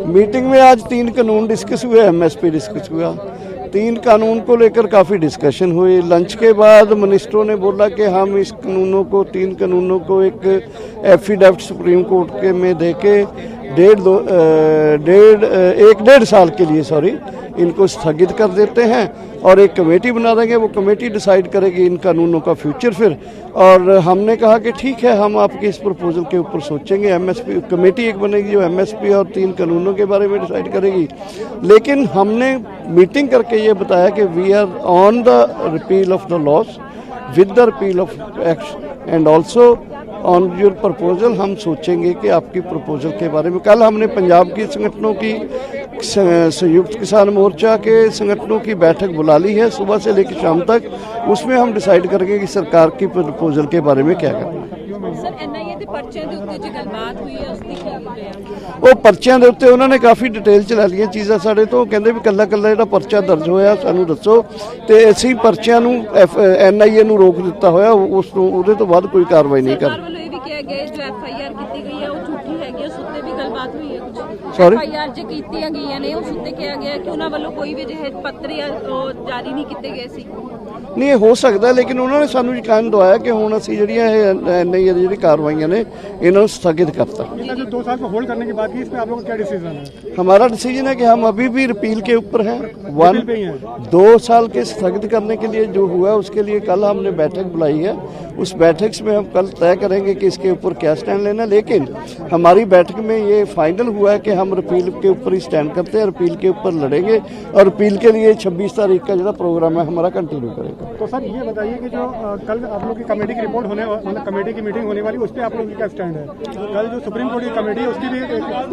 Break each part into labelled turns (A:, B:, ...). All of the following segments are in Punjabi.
A: मीटिंग में आज 3 कानून डिस्कस हुए, एमएसपी डिस्कस हुआ। 3 कानून को लेकर काफ़ी डिस्कशन हुई। लंच के बाद मिनिस्टरों ने बोला कि हम इस कानूनों को 3 कानूनों को एक एफिडेविट सुप्रीम कोर्ट के में दे के 1.5 साल के लिए इनको स्थगित कर देते हैं और एक कमेटी बना देंगे। वो कमेटी डिसाइड करेगी इन कानूनों का फ्यूचर फिर। और हमने कहा कि ठीक है, हम आपके इस प्रपोजल के ऊपर सोचेंगे। एमएसपी कमेटी एक बनेगी जो एमएसपी और 3 कानूनों के बारे में डिसाइड करेगी। लेकिन हमने मीटिंग करके ये बताया कि we are on the repeal of the laws with the repeal of act and also on your proposal. हम सोचेंगे कि आपकी प्रपोजल के बारे में। कल हमने पंजाब की संगठनों की, संयुक्त किसान मोर्चा के संगठनों की बैठक बुला ली है सुबह से लेकर शाम तक। उसमें हम डिसाइड करेंगे कि सरकार की प्रपोजल के बारे में क्या करना है। ਉਹ ਪਰਚਿਆਂ ਦੇ ਉੱਤੇ ਉਹਨਾਂ ਨੇ ਕਾਫੀ ਡਿਟੇਲ ਚ ਲੈ ਲਈਆਂ ਚੀਜ਼ਾਂ ਸਾਡੇ ਤੋਂ। ਕਹਿੰਦੇ ਵੀ ਕੱਲਾ ਜਿਹੜਾ ਪਰਚਾ ਦਰਜ ਹੋਇਆ ਸਾਨੂੰ ਦੱਸੋ, ਤੇ ਅਸੀਂ ਪਰਚਿਆਂ ਨੂੰ ਐਨਆਈਏ ਨੂੰ ਰੋਕ ਦਿੱਤਾ ਹੋਇਆ, ਉਸ ਨੂੰ ਉਹਦੇ ਤੋਂ ਬਾਅਦ ਕੋਈ ਕਾਰਵਾਈ ਨਹੀਂ ਕਰ। जो एफआईआर की गई है वो झूठी हैगी, उस उत्ते भी गलबात हुई है कुछ। एफआईआर जो की गई ने उस उत्ते कहा गया कि उन्होंने वालों कोई भी अजिहे पत्र जारी नहीं किए गए सी। नहीं हो सकता, लेकिन उन्होंने सानू यकीन दवाया कि हुण असीं जिहड़ियां एनआईए दी जिहड़ी कार्रवाइयां ने इन्हां नूं स्थगित करता। जो 2 साल को होल्ड करने की बात की, इस पे आप लोगों का क्या डिसीजन है? हमारा डिसीजन है कि हम अभी भी रिपील के ऊपर हैं। 2 साल के स्थगित करने के लिए जो हुआ उसके लिए कल हमने बैठक बुलाई है। उस बैठक में हम कल तय करेंगे कि इसके ऊपर क्या स्टैंड लेना। लेकिन हमारी बैठक में ये फाइनल हुआ है कि हम रिपील के ऊपर ही स्टैंड करते हैं, रिपील के ऊपर लड़ेंगे और रिपील के लिए 26 तारीख का जो प्रोग्राम है हमारा कंटिन्यू करेगा। तो सर ये बताइए कि जो कल आप लोग की कमेटी की रिपोर्ट होने, मतलब कमेटी की मीटिंग होने वाली, उस पर आप लोगों का क्या स्टैंड है? कल जो सुप्रीम कोर्ट की कमेटी है उसकी भी,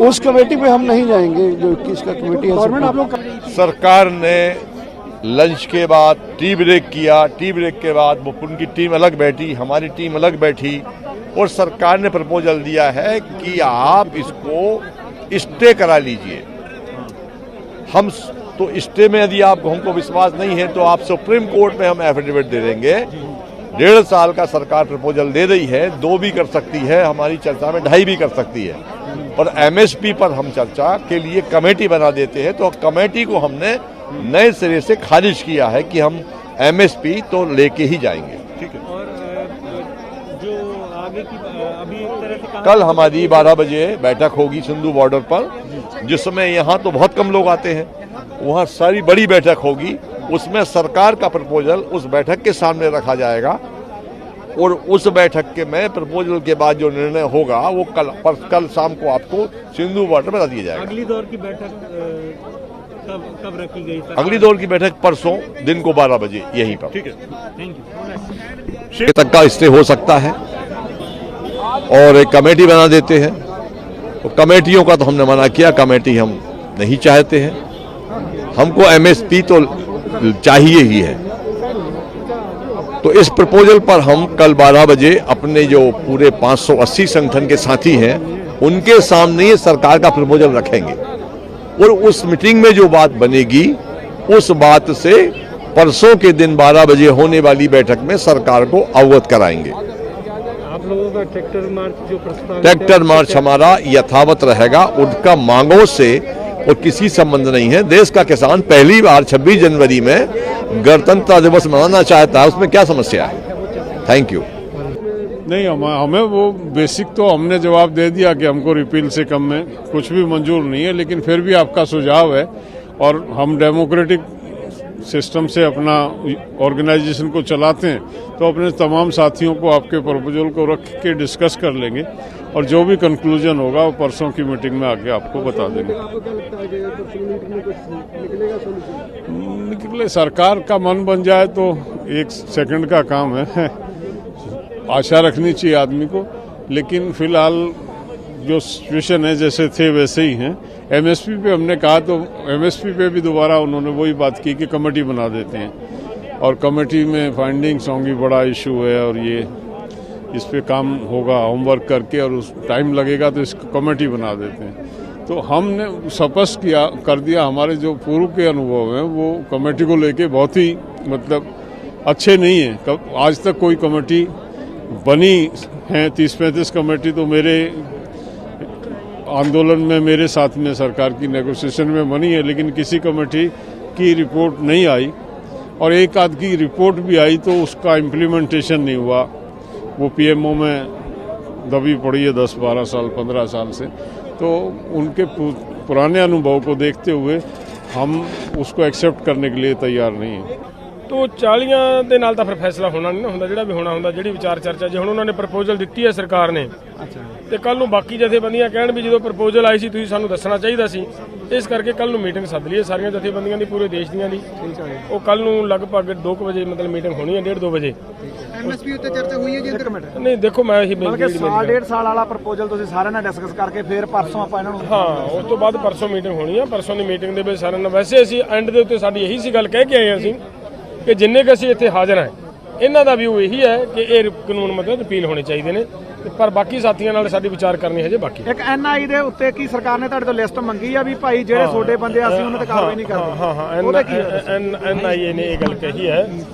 A: उस कमेटी पे हम नहीं जाएंगे जो 21 का कमेटी है। गवर्नमेंट आप लोग, सरकार ने लंच के बाद टी ब्रेक किया। टी ब्रेक के बाद उनकी टीम अलग बैठी, हमारी टीम अलग बैठी और सरकार ने प्रपोजल दिया है कि आप इसको स्टे करा लीजिए। हम तो स्टे में यदि आप हमको विश्वास नहीं है तो आप सुप्रीम कोर्ट में हम एफिडेविट दे देंगे। 1.5 साल का सरकार प्रपोजल दे रही है, 2 भी कर सकती है, हमारी चर्चा में 2.5 भी कर सकती है। और एमएसपी पर हम चर्चा के लिए कमेटी बना देते हैं। तो कमेटी को हमने नए सिरे से खारिज किया है कि हम एमएसपी तो लेके ही जाएंगे। ठीक है। और जो आगे की अभी एक तरह से कल हमारी 12 बजे बैठक होगी सिंधु बॉर्डर पर, जिसमें यहाँ तो बहुत कम लोग आते हैं, वहाँ सारी बड़ी बैठक होगी। उसमें सरकार का प्रपोजल उस बैठक के सामने रखा जाएगा और उस बैठक के में प्रपोजल के बाद जो निर्णय होगा वो कल शाम को आपको सिंधु बॉर्डर में रख दिया जाएगा। अगली दौर की बैठक कब रखी गई? अगली दौर की बैठक परसों दिन को 12 बजे यहीं पर। ठीक है, थैंक यू। तक का स्टे हो सकता है और एक कमेटी बना देते हैं। तो कमेटियों का तो हमने मना किया, कमेटी हम नहीं चाहते हैं। हमको एमएसपी तो चाहिए ही है। तो इस प्रपोजल पर हम कल 12 बजे अपने जो पूरे 580 संगठन के साथी हैं उनके सामने ये सरकार का प्रपोजल रखेंगे और उस मीटिंग में जो बात बनेगी उस बात से परसों के दिन 12 बजे होने वाली बैठक में सरकार को अवगत कराएंगे। आप लोगों का ट्रैक्टर मार्च हमारा यथावत रहेगा। उनका मांगों से और किसी संबंध नहीं है। देश का किसान पहली बार 26 जनवरी में गणतंत्र दिवस मनाना चाहता है, उसमें क्या समस्या है? Thank you.
B: नहीं, हमें वो बेसिक तो हमने जवाब दे दिया कि हमको रिपील से कम में कुछ भी मंजूर नहीं है। लेकिन फिर भी आपका सुझाव है और हम डेमोक्रेटिक सिस्टम से अपना ऑर्गेनाइजेशन को चलाते हैं, तो अपने तमाम साथियों को आपके प्रपोजल को रख के डिस्कस कर लेंगे और जो भी कंक्लूजन होगा वो परसों की मीटिंग में आके आपको बता देंगे। निकले सरकार का मन बन जाए तो 1 सेकंड का काम है। आशा रखनी चाहिए आदमी को, लेकिन फिलहाल जो सिचुएशन है जैसे थे वैसे ही हैं। एमएसपी पे हमने कहा तो एमएसपी पे भी दोबारा उन्होंने वही बात की कि कमेटी बना देते हैं और कमेटी में फाइंडिंग्स होंगी, बड़ा इशू है और ये इस पे काम होगा होमवर्क करके और उस टाइम लगेगा तो इसको कमेटी बना देते हैं। तो हमने स्पष्ट कर दिया हमारे जो पूर्व के अनुभव हैं वो कमेटी को लेके बहुत ही मतलब अच्छे नहीं है। आज तक कोई कमेटी बनी है 30-35 कमेटी तो मेरे आंदोलन में मेरे साथ में सरकार की नेगोशिएशन में बनी है, लेकिन किसी कमेटी की रिपोर्ट नहीं आई और एक आध की रिपोर्ट भी आई तो उसका इम्प्लीमेंटेशन नहीं हुआ। वो पीएमओ में दबी पड़ी है 10-12 साल 15 साल से। तो उनके पुराने अनुभव को देखते हुए हम उसको एक्सेप्ट करने के लिए तैयार नहीं हैं।
C: तो 40 ਦੇ ਨਾਲ ਤਾਂ ਫਿਰ ਫੈਸਲਾ ਹੋਣਾ ਨਹੀਂ ਨਾ ਹੁੰਦਾ, ਜਿਹੜਾ ਵੀ ਹੋਣਾ ਹੁੰਦਾ, ਜਿਹੜੀ ਵਿਚਾਰ ਚਰਚਾ ਜੇ ਹੁਣ ਉਹਨਾਂ ਨੇ ਪ੍ਰਪੋਜ਼ਲ ਦਿੱਤੀ ਹੈ ਸਰਕਾਰ ਨੇ ਤੇ ਕੱਲ ਨੂੰ ਬਾਕੀ ਜਥੇਬੰਦੀਆਂ ਕਹਿਣ ਵੀ ਜਦੋਂ ਪ੍ਰਪੋਜ਼ਲ ਆਈ ਸੀ ਤੁਸੀਂ ਸਾਨੂੰ ਦੱਸਣਾ ਚਾਹੀਦਾ ਸੀ। ਇਸ ਕਰਕੇ ਕੱਲ ਨੂੰ ਮੀਟਿੰਗ ਸੱਦ ਲਈ ਹੈ ਸਾਰੀਆਂ ਜਥੇਬੰਦੀਆਂ ਦੀ, ਪੂਰੇ ਦੇਸ਼ ਦੀਆਂ ਦੀ। ਉਹ ਕੱਲ ਨੂੰ ਲਗਭਗ 2 ਵਜੇ ਮਤਲਬ ਮੀਟਿੰਗ ਹੋਣੀ ਹੈ, 1:30-2 ਵਜੇ।
D: ਐਮਐਸਪੀ ਉੱਤੇ ਚਰਚਾ ਹੋਈ ਹੈ ਜੀ ਅੰਦਰ?
C: ਨਹੀਂ ਦੇਖੋ ਮੈਂ ਇਹੀ
D: ਮਤਲਬ ਕਿ ਸਾਲ ਡੇਢ ਸਾਲ ਵਾਲਾ ਪ੍ਰਪੋਜ਼ਲ ਤੁਸੀਂ ਸਾਰਿਆਂ ਨਾਲ ਡਿਸਕਸ ਕਰਕੇ ਫਿਰ ਪਰਸੋਂ ਆਪਾਂ ਇਹਨਾਂ ਨੂੰ
C: ਹਾਂ ਉਸ ਤੋਂ ਬਾਅਦ ਪਰਸੋਂ ਮੀਟਿੰਗ ਹੋਣੀ ਹੈ। ਪਰਸੋਂ ਦੀ ਮੀਟਿੰਗ ਦੇ ਵਿੱਚ ਸਾਰਿਆਂ ਨਾਲ ਵੈਸੇ ਅਸੀਂ ਐਂਡ ਦੇ ਉੱਤੇ ਸਾਡੀ ਇਹੀ ਸੀ ਗੱਲ ਕਹਿ ਕੇ ਆਏ ਹਾਂ ਅਸੀਂ ਕਿ ਜਿੰਨੇ ਕੁ ਅਸੀਂ ਇੱਥੇ ਹਾਜ਼ਰ ਹਾਂ ਇਹਨਾਂ ਦਾ ਵਿਊ ਇਹੀ ਹੈ ਕਿ ਇਹ ਕਾਨੂੰਨ ਮਤਲਬ ਰਿਪੀਲ ਹੋਣੇ ਚਾਹੀਦੇ ਨੇ, ਪਰ ਬਾਕੀ ਸਾਥੀਆਂ ਨਾਲ ਸਾਡੀ ਵਿਚਾਰ ਕਰਨੀ ਹਜੇ ਬਾਕੀ।
D: ਇੱਕ ਐਨਆਈ ਦੇ ਉੱਤੇ ਕੀ ਸਰਕਾਰ ਨੇ ਤੁਹਾਡੇ ਤੋਂ ਲਿਸਟ ਮੰਗੀ ਆ ਵੀ ਭਾਈ ਜਿਹੜੇ ਛੋਟੇ ਬੰਦੇ ਅਸੀਂ ਉਹਨਾਂ ਤੇ ਕਾਰਵਾਈ ਨਹੀਂ ਕਰਦੇ?
C: ਹਾਂ ਐਨਆਈਏ ਨੇ ਇਹ ਗੱਲ ਕਹੀ ਹੈ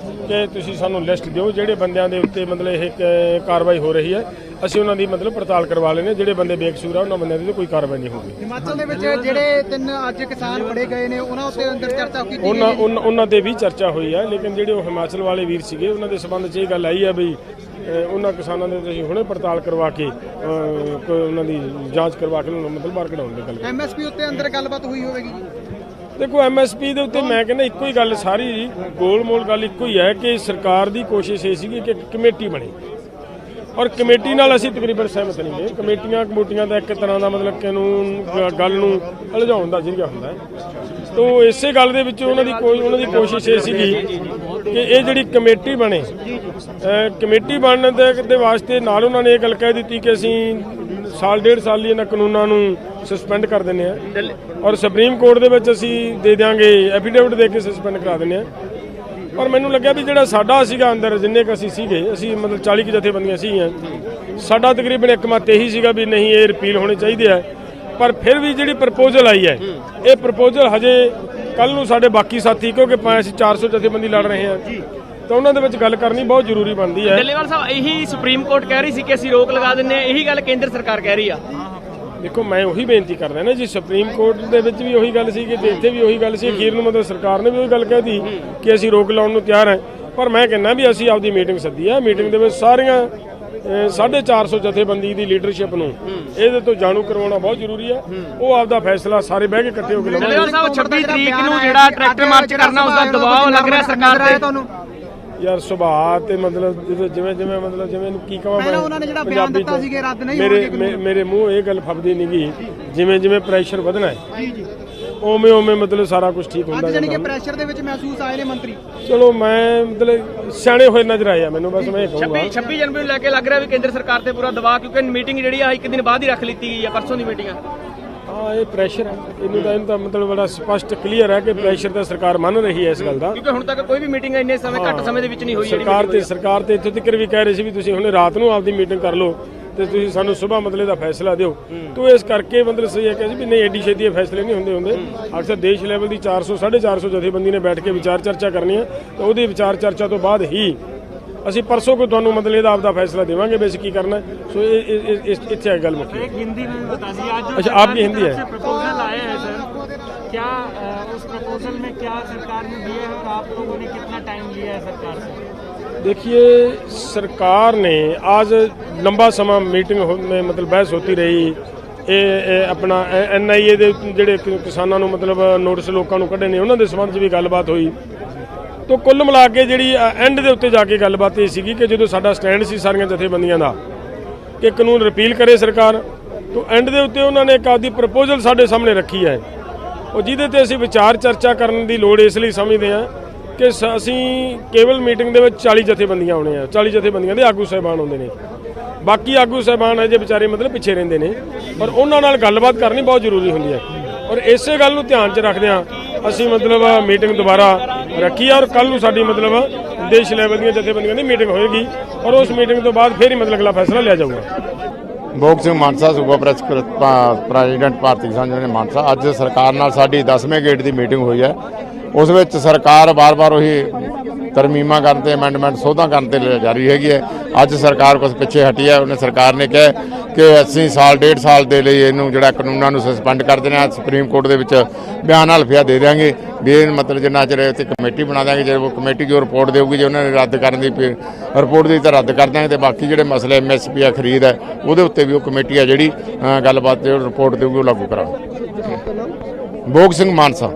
C: ਕਿ ਤੁਸੀਂ ਸਾਨੂੰ ਲਿਸਟ ਦਿਓ ਜਿਹੜੇ ਬੰਦਿਆਂ ਦੇ ਉੱਤੇ ਮਤਲਬ ਇਹ ਕਾਰਵਾਈ ਹੋ ਰਹੀ ਹੈ, ਅਸੀਂ ਉਹਨਾਂ ਦੀ ਮਤਲਬ ਪੜਤਾਲ ਕਰਵਾ ਲੈਣੇ। ਜਿਹੜੇ ਬੰਦੇ ਬੇਕਸੂਰ ਆ ਉਹਨਾਂ ਬੰਦਿਆਂ ਦੀ ਕੋਈ ਕਾਰਵਾਈ ਨਹੀਂ ਹੋਊਗੀ।
D: ਹਿਮਾਚਲ ਦੇ ਵਿੱਚ ਜਿਹੜੇ 3 ਅੱਜ ਕਿਸਾਨ ਫੜੇ ਗਏ ਨੇ ਉਹਨਾਂ ਉੱਤੇ ਅੰਦਰ ਚਰਚਾ ਕੀਤੀ ਗਈ?
C: ਉਹਨਾਂ ਤੇ ਵੀ ਚਰਚਾ ਹੋਈ ਹੈ, ਲੇਕਿਨ ਜਿਹੜੇ ਉਹ ਹਿਮਾਚਲ ਵਾਲੇ ਵੀਰ ਸੀਗੇ ਉਹਨਾਂ ਦੇ ਸੰਬੰਧ 'ਚ ਇਹ ਗੱਲ ਆਈ ਹੈ ਵੀ ਉਹਨਾਂ ਕਿਸਾਨਾਂ ਦੇ ਅਸੀਂ ਹੁਣੇ ਪੜਤਾਲ ਕਰਵਾ ਕੇ ਉਹਨਾਂ ਦੀ ਜਾਂਚ ਕਰਵਾ ਕੇ ਮਤਲਬ ਬਾਹਰ ਕਢਾਉਣ ਦੀ ਗੱਲ।
D: ਐਮਐਸਪੀ ਉੱਤੇ ਅੰਦਰ ਗੱਲਬਾਤ ਹੋਈ ਹੋਵੇਗੀ?
C: ਦੇਖੋ ਐਮਐਸਪੀ ਦੇ ਉੱਤੇ ਮੈਂ ਕਹਿੰਦਾ ਇੱਕੋ ਹੀ ਗੱਲ, ਸਾਰੀ ਗੋਲ-ਮੋਲ ਗੱਲ ਇੱਕੋ ਹੀ ਹੈ ਕਿ ਸਰਕਾਰ ਦੀ ਕੋਸ਼ਿਸ਼ ਇਹ ਸੀਗੀ ਕਿ ਕਮੇਟੀ ਬਣੇ ਔਰ ਕਮੇਟੀ ਨਾਲ ਅਸੀਂ ਤਕਰੀਬਨ ਸਹਿਮਤ ਨਹੀਂ ਗਏ। ਕਮੇਟੀਆਂ ਦਾ ਇੱਕ ਤਰ੍ਹਾਂ ਦਾ ਮਤਲਬ ਕਾਨੂੰਨ ਗੱਲ ਨੂੰ ਉਲਝਾਉਣ ਦਾ ਜ਼ਰੀਆ ਹੁੰਦਾ ਹੈ। ਤੋ ਇਸੇ ਗੱਲ ਦੇ ਵਿੱਚ ਉਹਨਾਂ ਦੀ ਕੋਸ਼ਿਸ਼ ਇਹ ਸੀਗੀ ਕਿ ਇਹ ਜਿਹੜੀ ਕਮੇਟੀ ਬਣੇ, ਕਮੇਟੀ ਬਣਨ ਦੇ ਵਾਸਤੇ ਨਾਲ ਉਹਨਾਂ ਨੇ ਇਹ ਗੱਲ ਕਹਿ ਦਿੱਤੀ ਕਿ ਅਸੀਂ ਸਾਲ ਡੇਢ ਸਾਲ ਲਈ ਇਹਨਾਂ ਕਾਨੂੰਨਾਂ ਨੂੰ ਸਸਪੈਂਡ ਕਰ ਦਿੰਦੇ ਆ ਔਰ ਸੁਪਰੀਮ ਕੋਰਟ ਦੇ ਵਿੱਚ ਅਸੀਂ ਦੇ ਦਿਆਂਗੇ ਐਫੀਡੇਵਿਟ ਦੇ ਕੇ ਸਸਪੈਂਡ ਕਰਾ ਦਿੰਦੇ ਆ। ਪਰ ਮੈਨੂੰ ਲੱਗਿਆ ਵੀ ਜਿਹੜਾ ਸਾਡਾ ਸੀਗਾ ਅੰਦਰ ਜਿੰਨੇ ਕੁ ਅਸੀਂ ਮਤਲਬ 40 ਕੁ ਜਥੇਬੰਦੀਆਂ ਸੀਗੀਆਂ, ਸਾਡਾ ਤਕਰੀਬਨ ਇੱਕ ਮਤ ਇਹੀ ਸੀਗਾ ਵੀ ਨਹੀਂ ਇਹ ਰਿਪੀਲ ਹੋਣੇ ਚਾਹੀਦੇ ਆ। ਪਰ ਫਿਰ ਵੀ ਜਿਹੜੀ ਪ੍ਰਪੋਜ਼ਲ ਆਈ ਹੈ ਇਹ ਪ੍ਰਪੋਜ਼ਲ ਹਜੇ ਕੱਲ ਨੂੰ ਸਾਡੇ ਬਾਕੀ ਸਾਥੀ, ਕਿਉਂਕਿ ਅਸੀਂ 400 ਜਥੇਬੰਦੀ ਲੜ ਰਹੇ ਹਾਂ ਤਾਂ ਉਹਨਾਂ ਦੇ ਵਿੱਚ ਗੱਲ ਕਰਨੀ ਬਹੁਤ ਜ਼ਰੂਰੀ ਬਣਦੀ ਹੈ।
E: ਡੱਲੇਵਾਲ ਸਾਹਿਬ ਇਹੀ ਸੁਪਰੀਮ ਕੋਰਟ ਕਹਿ ਰਹੀ ਸੀ ਕਿ ਅਸੀਂ ਰੋਕ ਲਗਾ ਦਿੰਦੇ ਹਾਂ, ਇਹੀ ਗੱਲ ਕੇਂਦਰ ਸਰਕਾਰ ਕਹਿ ਰਹੀ ਆ।
C: ਦੇਖੋ ਮੈਂ ਉਹੀ ਬੇਨਤੀ ਕਰਦਾ ਨਾ ਜੀ, ਸੁਪਰੀਮ ਕੋਰਟ ਦੇ ਵਿੱਚ ਵੀ ਉਹੀ ਗੱਲ ਸੀ ਕਿ ਇੱਥੇ ਵੀ ਉਹੀ ਗੱਲ ਸੀ, ਅਖੀਰ ਨੂੰ ਮਤਲਬ ਸਰਕਾਰ ਨੇ ਵੀ ਉਹੀ ਗੱਲ ਕਹਿਤੀ ਕਿ ਅਸੀਂ ਰੋਕ ਲਾਉਣ ਨੂੰ ਤਿਆਰ ਹਾਂ। ਪਰ ਮੈਂ ਕਹਿੰਦਾ ਵੀ ਅਸੀਂ ਆਪਦੀ ਮੀਟਿੰਗ ਸੱਦੀ ਹੈ, ਮੀਟਿੰਗ ਦੇ ਵਿੱਚ ਸਾਰੀਆਂ 450 ਜਥੇਬੰਦੀ ਦੀ ਲੀਡਰਸ਼ਿਪ ਨੂੰ ਇਹਦੇ ਤੋਂ ਜਾਣੂ ਕਰਵਾਉਣਾ ਬਹੁਤ ਜ਼ਰੂਰੀ ਹੈ। ਉਹ ਆਪਦਾ ਫੈਸਲਾ ਸਾਰੇ ਬਹਿ ਕੇ ਇਕੱਠੇ ਹੋ ਕੇ ਲਵਾਂਗੇ।
E: ਡੱਲੇਵਾਲ ਸਾਹਿਬ 26 ਤਰੀਕ ਨੂੰ ਜਿਹੜਾ ਟਰੈਕਟਰ ਮਾਰਚ ਕਰਨਾ ਉਸਦਾ ਦਬਾਅ ਲੱਗ ਰਿਹਾ ਸਰਕਾਰ ਤੇ ਤੁਹਾਨੂੰ?
C: ਯਾਰ ਸੁਭਾਅ ਤੇ ਮਤਲਬ ਜਿਵੇਂ ਇਹਨੂੰ ਕੀ ਕਹਾਂ ਮੈਂ,
D: ਉਹਨਾਂ ਨੇ ਜਿਹੜਾ ਬਿਆਨ ਦਿੱਤਾ ਸੀਗੇ ਰੱਦ ਨਹੀਂ ਹੋਣਗੇ,
C: ਮੇਰੇ ਮੂੰਹ ਇਹ ਗੱਲ ਫੱਬਦੀ ਨਹੀਂ ਗਈ। ਜਿਵੇਂ ਪ੍ਰੈਸ਼ਰ ਵਧਣਾ ਹੈ ਉਵੇਂ ਮਤਲਬ ਸਾਰਾ ਕੁਝ ਠੀਕ ਹੁੰਦਾ
D: ਜਾਂਦਾ। ਕਿ ਪ੍ਰੈਸ਼ਰ ਦੇ ਵਿੱਚ ਮਹਿਸੂਸ ਆਏ ਨੇ ਮੰਤਰੀ?
C: ਚਲੋ ਮੈਂ ਮਤਲਬ ਸਿਆਣੇ ਹੋਏ ਨਜ਼ਰ ਆਏ ਆ ਮੈਨੂੰ, ਬਸ ਮੈਂ ਇਹ ਕਹੂੰਗਾ
E: 26 ਜਨਵਰੀ ਨੂੰ ਲੈ ਕੇ ਲੱਗ ਰਿਹਾ ਵੀ ਕੇਂਦਰ ਸਰਕਾਰ ਤੇ ਪੂਰਾ ਦਬਾਅ, ਕਿਉਂਕਿ ਮੀਟਿੰਗ ਜਿਹੜੀ ਆ 1 ਦਿਨ ਬਾਅਦ ਹੀ ਰੱਖ ਲਿੱਤੀ ਗਈ ਆ, ਪਰਸੋਂ ਦੀ ਮੀਟਿੰਗ ਆ।
C: ਹਾਂ ਇਹ ਪ੍ਰੈਸ਼ਰ ਹੈ, ਇਹਨੂੰ ਤਾਂ ਮਤਲਬ ਬੜਾ ਸਪਸ਼ਟ ਕਲੀਅਰ ਹੈ ਕਿ ਪ੍ਰੈਸ਼ਰ ਤਾਂ ਸਰਕਾਰ ਮੰਨ ਰਹੀ ਹੈ ਇਸ ਗੱਲ ਦਾ,
E: ਕਿਉਂਕਿ ਹੁਣ ਤੱਕ ਕੋਈ ਵੀ ਮੀਟਿੰਗ ਇੰਨੇ ਸਮੇਂ ਘੱਟ ਸਮੇਂ ਦੇ ਵਿੱਚ ਨਹੀਂ ਹੋਈ।
C: ਸਰਕਾਰ ਤੇ ਇੱਥੋਂ ਤੱਕ ਵੀ ਕਹਿ ਰਹੇ ਸੀ ਵੀ ਤੁਸੀਂ ਹੁਣ ਰਾਤ ਨੂੰ ਆਪਦੀ ਮੀਟਿੰਗ ਕਰ ਲਓ ਤੇ ਤੁਸੀਂ ਸਾਨੂੰ ਸਵੇਰ ਮਤਲਬ ਦਾ ਫੈਸਲਾ ਦਿਓ। ਤੋ ਇਸ ਕਰਕੇ ਮਤਲਬ ਸਹੀ ਹੈ ਕਿ ਵੀ ਨਹੀਂ ਐਡੀ ਛੇਤੀ ਇਹ ਫੈਸਲੇ ਨਹੀਂ ਹੁੰਦੇ। ਅਕਸਰ ਦੇਸ਼ ਲੈਵਲ ਦੀ 400-450 ਜਥੇਬੰਦੀ ਨੇ ਬੈਠ ਕੇ ਵਿਚਾਰ ਚਰਚਾ ਕਰਨੀ ਹੈ ਤੇ ਉਹਦੀ ਵਿਚਾਰ ਚਰਚਾ ਤੋਂ ਬਾਅਦ ਹੀ ਅਸੀਂ ਪਰਸੋਂ ਕੋ ਤੁਹਾਨੂੰ ਮਤਲਬ ਇਹਦਾ ਆਪਦਾ ਫੈਸਲਾ ਦੇਵਾਂਗੇ ਵੀ ਅਸੀਂ ਕੀ ਕਰਨਾ ਹੈ। ਸੋ ਇੱਥੇ ਆ ਗੱਲ ਮੁੱਕੀ।
F: हिंदी में बता दीजिए आज
C: अच्छा आपकी हिंदी है?
F: प्रपोजल आया है सर, क्या उस प्रपोजल में क्या सरकार ने दिया है और आप लोगों ने कितना टाइम लिया है सरकार से?
C: देखिए सरकार ने आज लंबा समय मीटिंग में मतलब बहस होती रही। ਇਹ ਆਪਣਾ NIA ਦੇ ਜਿਹੜੇ ਕਿਸਾਨਾਂ ਨੂੰ ਮਤਲਬ ਨੋਟਿਸ ਲੋਕਾਂ ਨੂੰ ਕੱਢੇ ਨੇ ਉਹਨਾਂ ਦੇ ਸੰਬੰਧ 'ਚ ਵੀ ਗੱਲਬਾਤ ਹੋਈ। ਤੋ ਕੁੱਲ ਮਿਲਾ ਕੇ ਜਿਹੜੀ ਐਂਡ ਦੇ ਉੱਤੇ ਜਾ ਕੇ ਗੱਲਬਾਤ ਇਹ ਸੀਗੀ ਕਿ ਜਦੋਂ ਸਾਡਾ ਸਟੈਂਡ ਸੀ ਸਾਰੀਆਂ ਜਥੇਬੰਦੀਆਂ ਦਾ ਕਿ ਕਾਨੂੰਨ ਰਿਪੀਲ ਕਰੇ ਸਰਕਾਰ, ਤੋ ਐਂਡ ਦੇ ਉੱਤੇ ਉਹਨਾਂ ਨੇ ਇੱਕ ਆਪਦੀ ਪ੍ਰਪੋਜ਼ਲ ਸਾਡੇ ਸਾਹਮਣੇ ਰੱਖੀ ਹੈ ਉਹ ਜਿਹਦੇ ਤੇ ਅਸੀਂ ਵਿਚਾਰ ਚਰਚਾ ਕਰਨ ਦੀ ਲੋੜ ਇਸ ਲਈ ਸਮਝਦੇ ਹਾਂ ਕਿ ਅਸੀਂ ਕੇਵਲ ਮੀਟਿੰਗ ਦੇ ਵਿੱਚ 40 ਜਥੇਬੰਦੀਆਂ ਆਉਣੇ ਆ, 40 ਜਥੇਬੰਦੀਆਂ ਦੇ ਆਗੂ ਸਾਹਿਬਾਨ ਆਉਂਦੇ ਨੇ, ਬਾਕੀ ਆਗੂ ਸਾਹਿਬਾਨ ਅਜੇ ਵਿਚਾਰੇ ਮਤਲਬ ਪਿੱਛੇ ਰਹਿੰਦੇ ਨੇ, ਪਰ ਉਹਨਾਂ ਨਾਲ ਗੱਲਬਾਤ ਕਰਨੀ ਬਹੁਤ ਜ਼ਰੂਰੀ ਹੁੰਦੀ ਹੈ। ਔਰ ਇਸੇ ਗੱਲ ਨੂੰ ਧਿਆਨ 'ਚ ਰੱਖਦਿਆਂ ਅਸੀਂ ਮਤਲਬ ਮੀਟਿੰਗ ਦੁਬਾਰਾ ਰੱਖੀ ਔਰ ਕੱਲ ਨੂੰ ਸਾਡੀ ਮਤਲਬ ਦੇਸ਼ ਲੈਵਲ ਦੀਆਂ ਜਥੇਬੰਦੀਆਂ ਦੀ ਮੀਟਿੰਗ ਹੋਏਗੀ ਔਰ ਉਸ ਮੀਟਿੰਗ ਤੋਂ ਬਾਅਦ ਫਿਰ ਹੀ ਮਤਲਬ ਅਗਲਾ ਫੈਸਲਾ ਲਿਆ ਜਾਊਗਾ।
G: ਭੋਗ ਸਿੰਘ ਮਾਨਸਾ ਸੂਬਾ ਪ੍ਰੈਜ਼ੀਡੈਂਟ ਭਾਰਤੀ ਕਿਸਾਨ ਯੂਨੀਅਨ ਮਾਨਸਾ। ਅੱਜ ਸਰਕਾਰ ਨਾਲ ਸਾਡੀ 10ਵੇਂ ਗੇਟ ਦੀ ਮੀਟਿੰਗ ਹੋਈ ਹੈ। ਉਸ ਵਿੱਚ ਸਰਕਾਰ ਬਾਰ-ਬਾਰ ਉਹੀ ਤਰਮੀਮਾਂ ਕਰਨ ਤੇ ਅਮੈਂਡਮੈਂਟ ਸੋਧਾਂ ਕਰਨ ਤੇ ਜਾਰੀ ਹੈਗੀ ਹੈ। ਅੱਜ ਸਰਕਾਰ ਕੁਝ ਪਿੱਛੇ ਹਟੀ ਹੈ। ਉਹਨੇ ਸਰਕਾਰ ਨੇ ਕਿਹਾ ਕਿ ਅਸੀਂ ਸਾਲ 1.5 ਸਾਲ ਦੇ ਲਈ ਇਹਨੂੰ ਜਿਹੜਾ ਕਾਨੂੰਨਾਂ ਨੂੰ ਸਸਪੈਂਡ ਕਰ ਦੇਣਾ। ਸੁਪਰੀਮ ਕੋਰਟ ਦੇ ਵਿੱਚ ਬਿਆਨ ਹਲਫੀਆ ਦੇ ਦਿਆਂਗੇ ਵੀ ਇਹ ਮਤਲਬ ਜਿੰਨਾ ਚਿਰ ਇੱਥੇ ਕਮੇਟੀ ਬਣਾ ਦਿਆਂਗੇ, ਜੇ ਉਹ ਕਮੇਟੀ ਜੋ ਰਿਪੋਰਟ ਦੇਊਗੀ, ਜੇ ਉਹਨਾਂ ਨੇ ਰੱਦ ਕਰਨ ਦੀ ਰਿਪੋਰਟ ਦੀ ਤਾਂ ਰੱਦ ਕਰ ਦਾਂਗੇ, ਤੇ ਬਾਕੀ ਜਿਹੜੇ ਮਸਲੇ MSP ਆ ਖਰੀਦ ਹੈ ਉਹਦੇ ਉੱਤੇ ਵੀ ਉਹ ਕਮੇਟੀ ਆ ਜਿਹੜੀ ਗੱਲਬਾਤ ਜੋ ਰਿਪੋਰਟ ਦੇਊਗੀ ਉਹ ਲਾਗੂ ਕਰਾਂਗੇ। ਭੋਗ ਸਿੰਘ ਮਾਨਸਾ।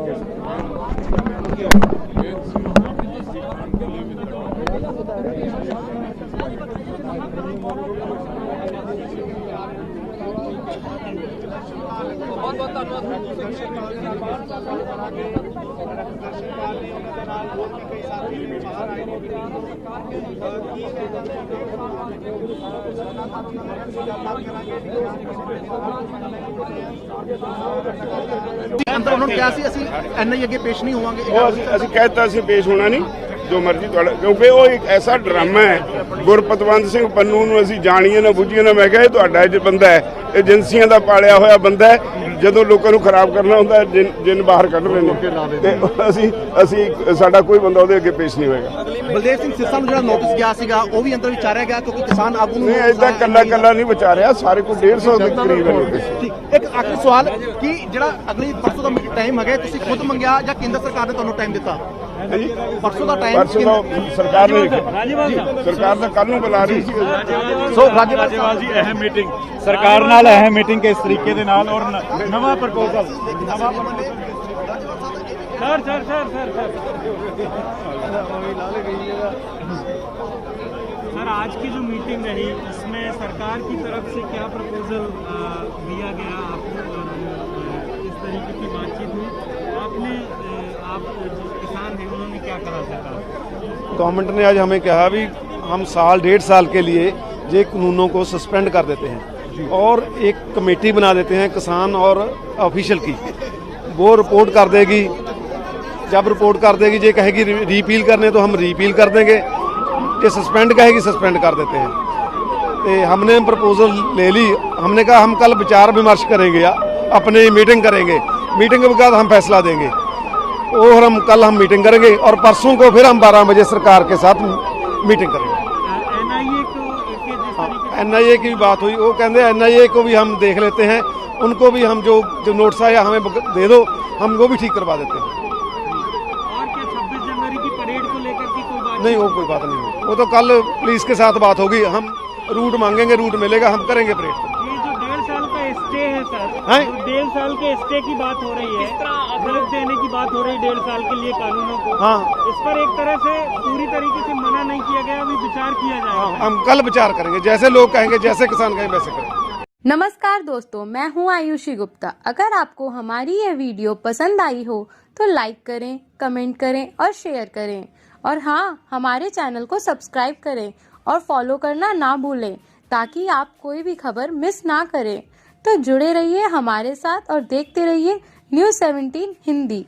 D: ਅੰਦਰ ਉਹਨਾਂ ਨੂੰ ਕਿਹਾ ਸੀ ਅਸੀਂ NIA ਅੱਗੇ ਪੇਸ਼ ਨਹੀਂ ਹੋਵਾਂਗੇ।
H: ਉਹ ਅਸੀਂ ਕਹਿਤਾ ਸੀ ਪੇਸ਼ ਹੋਣਾ ਨਹੀਂ, ਜੋ ਮਰਜ਼ੀ ਤੁਹਾਡਾ, ਕਿਉਂਕਿ ਉਹ ਇੱਕ ਐਸਾ ਡਰਾਮਾ ਹੈ। ਗੁਰਪਤਵੰਤ ਸਿੰਘ ਪੰਨੂ ਨੂੰ ਅਸੀਂ ਜਾਣੀਏ ਨਾ ਬੁੱਝੀਏ ਨਾ, ਮੈਂ ਕਿਹਾ ਇਹ ਤੁਹਾਡਾ ਇਹ ਬੰਦਾ ਹੈ, ਏਜੰਸੀਆਂ ਦਾ ਪਾਲਿਆ ਹੋਇਆ ਬੰਦਾ ਹੈ। ਜਦੋਂ ਲੋਕਾਂ ਨੂੰ ਖਰਾਬ ਕਰਨਾ ਹੁੰਦਾ ਜਿੰਨ ਬਾਹਰ ਕੱਢ ਰਹੇ ਨੇ, ਤੇ ਅਸੀਂ ਸਾਡਾ ਕੋਈ ਬੰਦਾ ਉਹਦੇ ਅੱਗੇ ਪੇਸ਼ ਨਹੀਂ ਹੋਏਗਾ।
D: ਬਲਦੇਵ ਸਿੰਘ ਸਿੱਧਾ ਨੂੰ ਜਿਹੜਾ ਨੋਟਿਸ ਗਿਆ ਸੀਗਾ ਉਹ ਵੀ ਅੰਦਰ ਵਿਚਾਰਿਆ ਗਿਆ, ਕਿਉਂਕਿ ਕਿਸਾਨ ਆਗੂ ਨੂੰ
H: ਨਹੀਂ ਏਦਾਂ ਕੱਲਾ ਨਹੀਂ ਵਿਚਾਰਿਆ, ਸਾਰੇ ਕੋਲ 150 ਦੇ ਕਰੀਬ ਹੈ ਨੋਟਿਸ।
D: ਇੱਕ ਆਖਰੀ ਸਵਾਲ ਕਿ ਜਿਹੜਾ ਅਗਲੀ ਪਰਸੋਂ ਦਾ ਟਾਈਮ ਹੈਗਾ, ਤੁਸੀਂ ਖੁਦ ਮੰਗਿਆ ਜਾਂ ਕੇਂਦਰ ਸਰਕਾਰ ਨੇ ਤੁਹਾਨੂੰ ਟਾਈਮ ਦਿੱਤਾ? ਪਰਸੋਂ ਦਾ ਟਾਈਮ
H: ਸਰਕਾਰ ਨੇ ਸਰਕਾਰ ਤਾਂ ਕੱਲ ਨੂੰ ਬੁਲਾ ਰਹੀ ਸੀ।
D: ਸੋ ਰਾਜੇਵਾਲ
I: ਜੀ ਅਹਿਮ ਮੀਟਿੰਗ ਸਰਕਾਰ ਨਾਲ, ਅਹਿਮ ਮੀਟਿੰਗ ਕਿਸ ਤਰੀਕੇ ਦੇ ਨਾਲ ਔਰ ਨਵਾਂ ਪ੍ਰਪੋਜ਼ਲ
F: सर आज की जो मीटिंग रही इसमें सरकार की तरफ से क्या प्रपोजल दिया गया आपको और इस तरीके की बातचीत हुई आपने आप जो किसान हैं उन्होंने क्या कहा सरकार?
A: गवर्नमेंट ने आज हमें कहा भी हम साल 1.5 साल के लिए ये कानूनों को सस्पेंड कर देते हैं और एक कमेटी बना देते हैं किसान और ऑफिशियल की। वो रिपोर्ट कर देगी, जब रिपोर्ट कर देगी ये कहेगी रीपील करने तो हम रीपील कर देंगे, कि सस्पेंड कहेगी सस्पेंड कर देते हैं। तो हमने प्रपोजल ले ली, हमने कहा हम कल विचार विमर्श करेंगे या अपने मीटिंग करेंगे, मीटिंग के बाद हम फैसला देंगे। और हम कल मीटिंग करेंगे और परसों को फिर हम 12 बजे सरकार के साथ मीटिंग करेंगे। NIA की भी बात हुई, वो कहते हैं NIA को भी हम देख लेते हैं, उनको भी हम जो नोटिस आया हमें दे दो, हम वो भी ठीक करवा देते हैं।
F: और क्या 26 जनवरी की परेड को लेकर की कोई बात
A: नहीं, वो कोई बात नहीं हुई, वो तो कल पुलिस के साथ बात होगी, हम रूट मांगेंगे, रूट मिलेगा, हम करेंगे परेड।
F: ये जो 1.5 साल का स्टे है सर, 1.5 साल के स्टे की बात हो रही है, अदालत देने की बात हो रही है 1.5 साल के लिए कानूनों को।
A: हाँ,
F: इस पर एक तरह से पूरी तरीके से मना नहीं किया गया, अभी विचार किया जाएगा।
A: हम कल विचार करेंगे, जैसे लोग कहेंगे, जैसे किसान कहेंगे वैसे करेंगे।
J: नमस्कार दोस्तों, मैं हूं आयुषी गुप्ता। अगर आपको हमारी ये वीडियो पसंद आई हो तो लाइक करें, कमेंट करें और शेयर करें। और हाँ, हमारे चैनल को सब्सक्राइब करें और फॉलो करना ना भूलें, ताकि आप कोई भी खबर मिस ना करें। तो जुड़े रहिए हमारे साथ और देखते रहिए News 17 हिंदी।